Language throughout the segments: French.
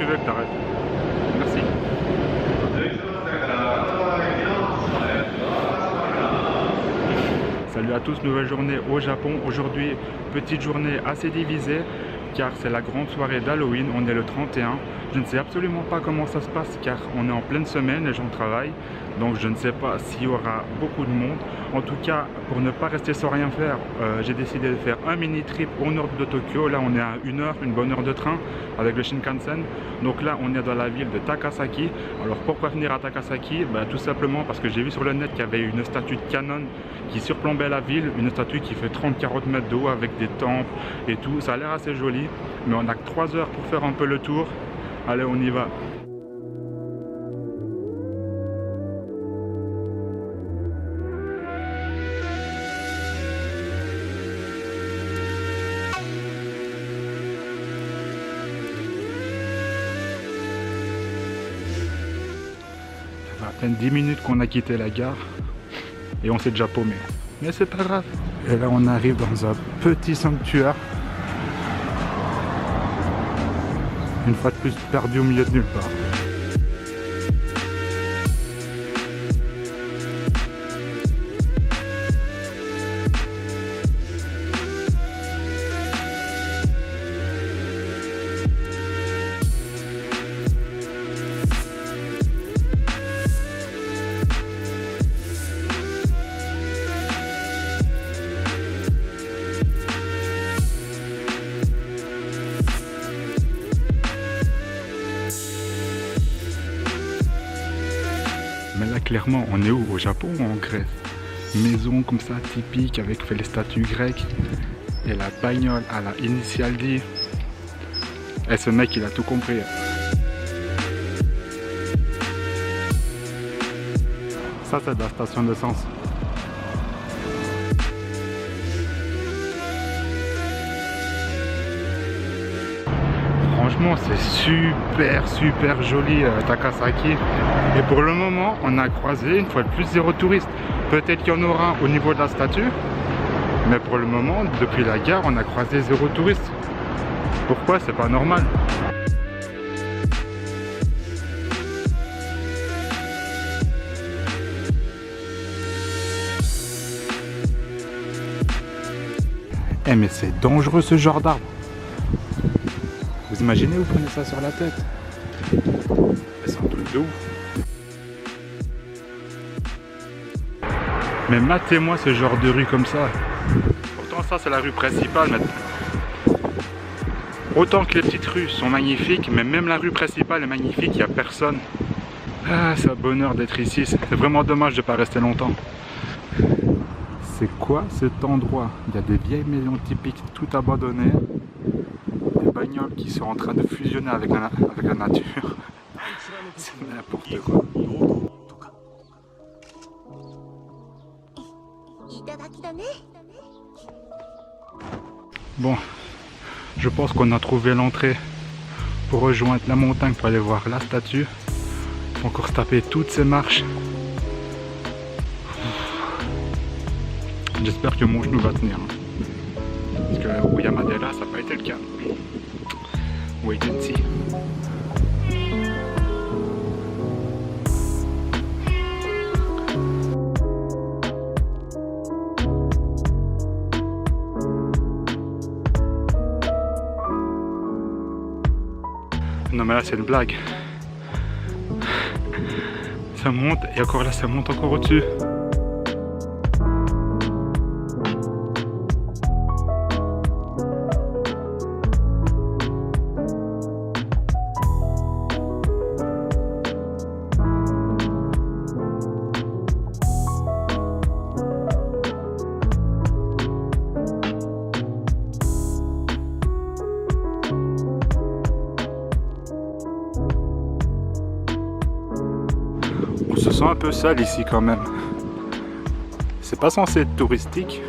tu veux que t'arrêtes. Merci. Salut à tous, nouvelle journée au Japon. Aujourd'hui, petite journée assez divisée car c'est la grande soirée d'Halloween, on est le 31. Je ne sais absolument pas comment ça se passe car on est en pleine semaine, les gens travaillent. Donc je ne sais pas s'il y aura beaucoup de monde. En tout cas, pour ne pas rester sans rien faire, j'ai décidé de faire un mini trip au nord de Tokyo. Là on est à une bonne heure de train avec le Shinkansen. Donc là on est dans la ville de Takasaki. Alors pourquoi venir à Takasaki? Tout simplement parce que j'ai vu sur le net qu'il y avait une statue de Canon qui surplombait la ville. Une statue qui fait 30-40 mètres de haut avec des temples et tout. Ça a l'air assez joli. Mais on a que 3 heures pour faire un peu le tour. Allez, on y va. Ça fait à peine 10 minutes qu'on a quitté la gare et on s'est déjà paumé. Mais c'est pas grave. Et là, on arrive dans un petit sanctuaire. Une fois de plus perdu au milieu de nulle part. Mais là, clairement, on est où? Au Japon ou en Grèce? Maison comme ça, typique, avec les statues grecques. Et la bagnole à la Initial D. Et ce mec, il a tout compris. Ça, c'est de la station d'essence. Franchement, c'est super joli Takasaki. Et pour le moment, on a croisé une fois de plus 0 touriste. Peut-être qu'il y en aura au niveau de la statue. Mais pour le moment, depuis la gare, on a croisé 0 touriste. Pourquoi? C'est pas normal. Eh mais c'est dangereux ce genre d'arbre. Vous imaginez, vous prenez ça sur la tête? C'est un truc de ouf. Mais matez-moi ce genre de rue comme ça. Pourtant ça c'est la rue principale maintenant. Autant que les petites rues sont magnifiques, mais même la rue principale est magnifique, il n'y a personne. Ah, c'est un bonheur d'être ici, c'est vraiment dommage de ne pas rester longtemps. C'est quoi cet endroit? Il y a des vieilles maisons typiques tout abandonnées. Des bagnoles qui sont en train de fusionner avec la nature. C'est n'importe quoi. Bon, je pense qu'on a trouvé l'entrée pour rejoindre la montagne pour aller voir la statue. Faut encore se taper toutes ces marches. J'espère que mon genou va tenir. Parce que au Yamadera, ça n'a pas été le cas. Wait and see. Non mais là c'est une blague. Ça monte et encore là ça monte encore au-dessus. On se sent un peu seul ici quand même. C'est pas censé être touristique.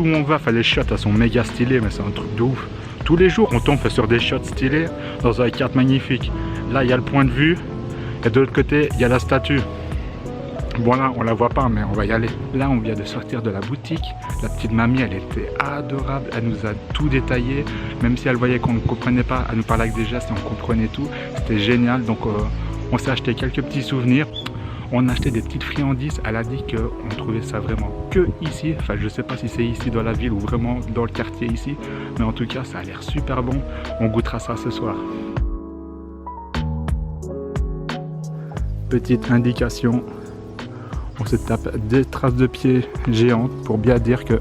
partout où on va, les shots elles sont méga stylées, mais c'est un truc de ouf. Tous les jours on tombe sur des shots stylés dans un cadre magnifique. Là il y a le point de vue et de l'autre côté il y a la statue. Bon là on la voit pas mais on va y aller. Là on vient de sortir de la boutique. La petite mamie elle était adorable, elle nous a tout détaillé. Même si elle voyait qu'on ne comprenait pas, elle nous parlait avec des gestes et on comprenait tout. C'était génial, donc on s'est acheté quelques petits souvenirs. On a acheté des petites friandises. Elle a dit qu'on trouvait ça vraiment que ici. Enfin je sais pas si c'est ici dans la ville ou vraiment dans le quartier ici. Mais en tout cas ça a l'air super bon. On goûtera ça ce soir. Petite indication. On se tape des traces de pieds géantes pour bien dire que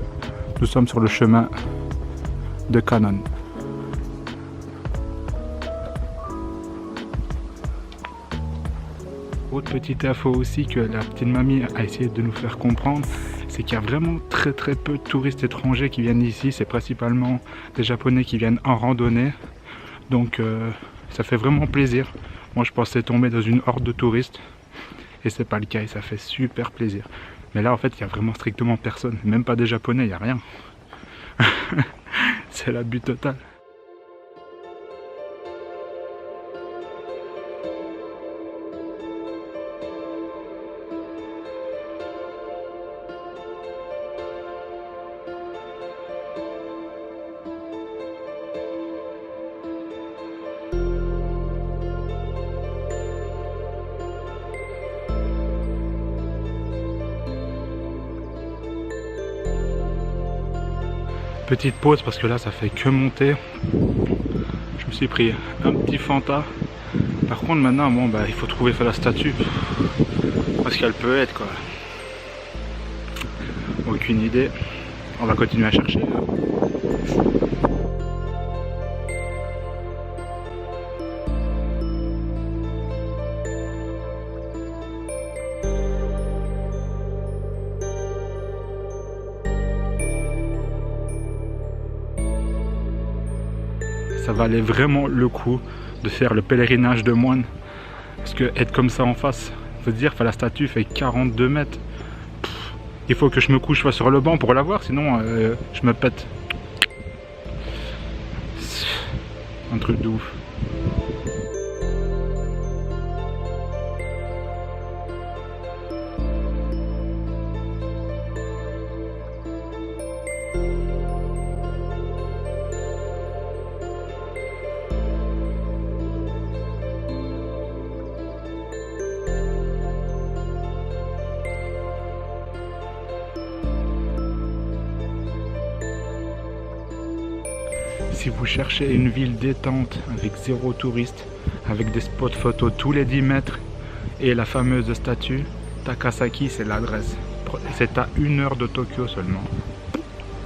nous sommes sur le chemin de Cannon. Autre petite info aussi que la petite mamie a essayé de nous faire comprendre, c'est qu'il y a vraiment très peu de touristes étrangers qui viennent ici. C'est principalement des Japonais qui viennent en randonnée. Donc ça fait vraiment plaisir. Moi je pensais tomber dans une horde de touristes. Et c'est pas le cas et ça fait super plaisir. Mais là en fait il y a vraiment strictement personne, même pas des Japonais, il n'y a rien. C'est l'abus total. Petite pause parce que là ça fait que monter. Je me suis pris un petit Fanta. Par contre maintenant bon bah il faut trouver la statue. Parce qu'elle peut être quoi. Aucune idée. On va continuer à chercher. Ça valait vraiment le coup de faire le pèlerinage de moine. Parce que être comme ça en face, faut dire, la statue fait 42 mètres. Il faut que je me couche sur le banc pour la voir, sinon je me pète. Un truc de ouf. Si vous cherchez une ville détente avec zéro touriste, avec des spots photos tous les 10 mètres et la fameuse statue, Takasaki c'est l'adresse. C'est à 1 heure de Tokyo seulement.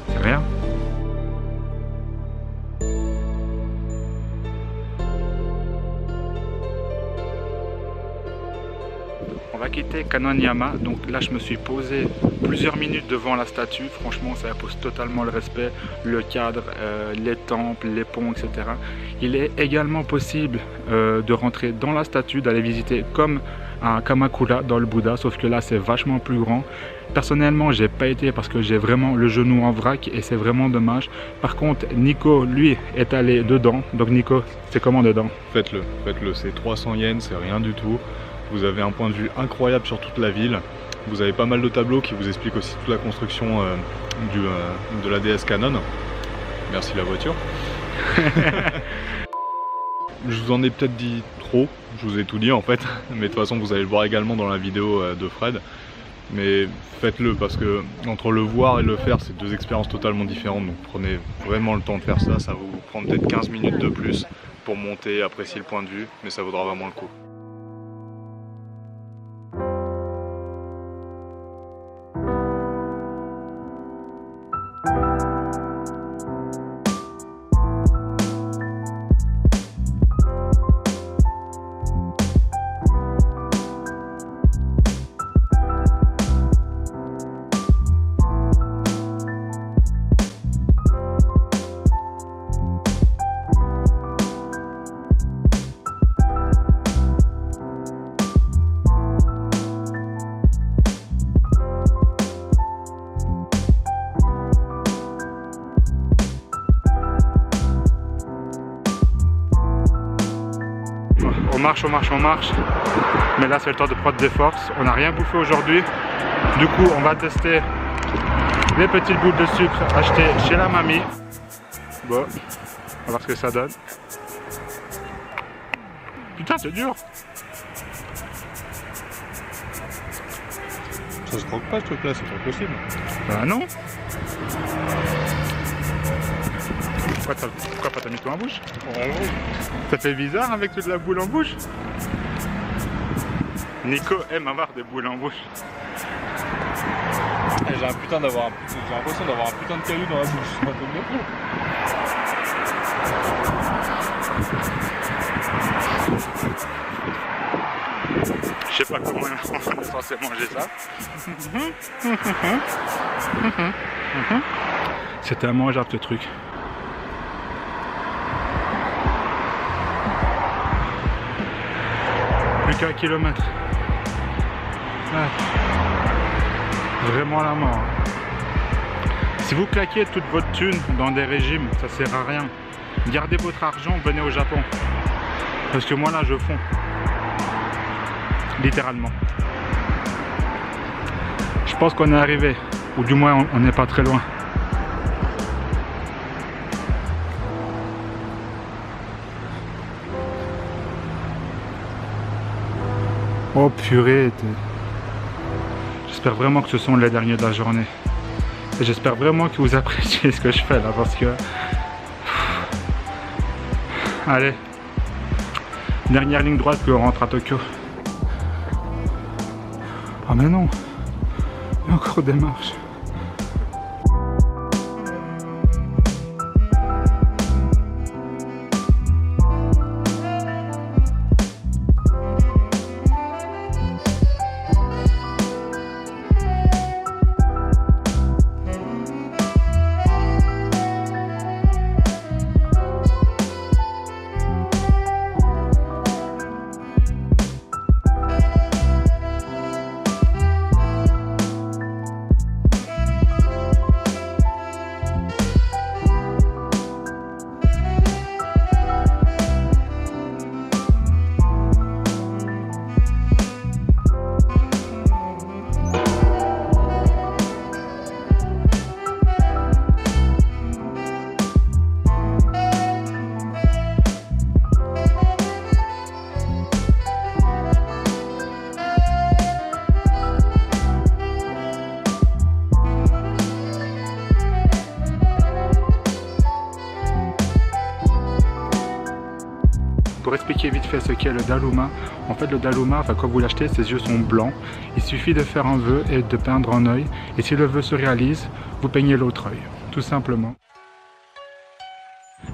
C'est rien. On va quitter Kanonyama, donc là je me suis posé plusieurs minutes devant la statue, franchement ça impose totalement le respect, le cadre, les temples, les ponts, etc. Il est également possible de rentrer dans la statue, d'aller visiter comme à Kamakura dans le Bouddha, sauf que là c'est vachement plus grand. Personnellement j'ai pas été parce que j'ai vraiment le genou en vrac et c'est vraiment dommage. Par contre Nico lui est allé dedans, donc Nico c'est comment dedans? Faites-le, c'est 300 yens, c'est rien du tout. Vous avez un point de vue incroyable sur toute la ville. Vous avez pas mal de tableaux qui vous expliquent aussi toute la construction de la déesse Cannon. Merci la voiture. Je vous en ai peut-être dit trop, je vous ai tout dit en fait. Mais de toute façon vous allez le voir également dans la vidéo de Fred. Mais faites-le parce que entre le voir et le faire c'est deux expériences totalement différentes. Donc prenez vraiment le temps de faire ça. Ça va vous prendre peut-être 15 minutes de plus pour monter, apprécier le point de vue. Mais ça vaudra vraiment le coup. on marche. Mais là c'est le temps de prendre des forces. On n'a rien bouffé aujourd'hui. Du coup on va tester les petites boules de sucre achetées chez la mamie. Bon, on va voir ce que ça donne. Putain c'est dur. Ça se croque pas ce truc là, c'est pas possible. Bah non. Pourquoi pas t'as mis tout en bouche? Ça fait bizarre avec toute la boule en bouche. Nico aime avoir des boules en bouche. J'ai l'impression d'avoir un putain de caillou dans la bouche. C'est pas comme le coup. Je sais pas comment on est censé manger ça. C'était immangeable ce truc. Plus qu'un kilomètre. Ouais. Vraiment la mort. Si vous claquez toute votre thune dans des régimes, ça sert à rien. Gardez votre argent, venez au Japon. Parce que moi là je fonds. Littéralement. Je pense qu'on est arrivé. Ou du moins on n'est pas très loin. Oh purée. J'espère vraiment que ce sont les derniers de la journée. Et j'espère vraiment que vous appréciez ce que je fais là parce que... Allez. Dernière ligne droite puis on rentre à Tokyo. Ah mais non. Il y a encore des marches. Pour expliquer vite fait ce qu'est le Daruma, en fait le Daruma, quand vous l'achetez, ses yeux sont blancs. Il suffit de faire un vœu et de peindre un œil. Et si le vœu se réalise, vous peignez l'autre œil, tout simplement.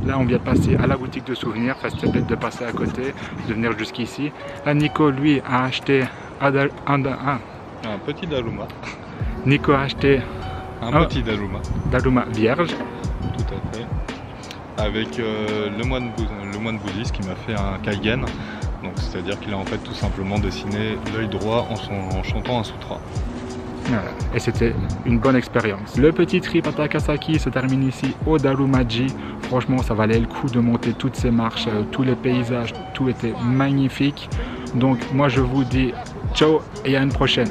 Là on vient de passer à la boutique de souvenirs, ça c'était bête de passer à côté, de venir jusqu'ici. Là Nico lui a acheté un petit Daruma. Nico a acheté un petit Daruma. Daruma vierge. Tout à fait. Avec le moine bouddhiste qui m'a fait un kaigen. Donc c'est-à-dire qu'il a en fait tout simplement dessiné l'œil droit en chantant un sutra. Voilà. Et c'était une bonne expérience. Le petit trip à Takasaki se termine ici au Darumaji. Franchement ça valait le coup de monter toutes ces marches, tous les paysages, tout était magnifique. Donc moi je vous dis ciao et à une prochaine.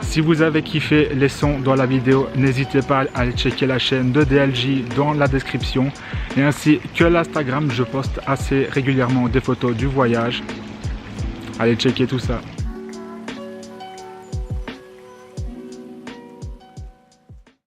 Si vous avez kiffé les sons dans la vidéo, n'hésitez pas à aller checker la chaîne de DLJ dans la description. Et ainsi que l'Instagram, je poste assez régulièrement des photos du voyage. Allez checker tout ça.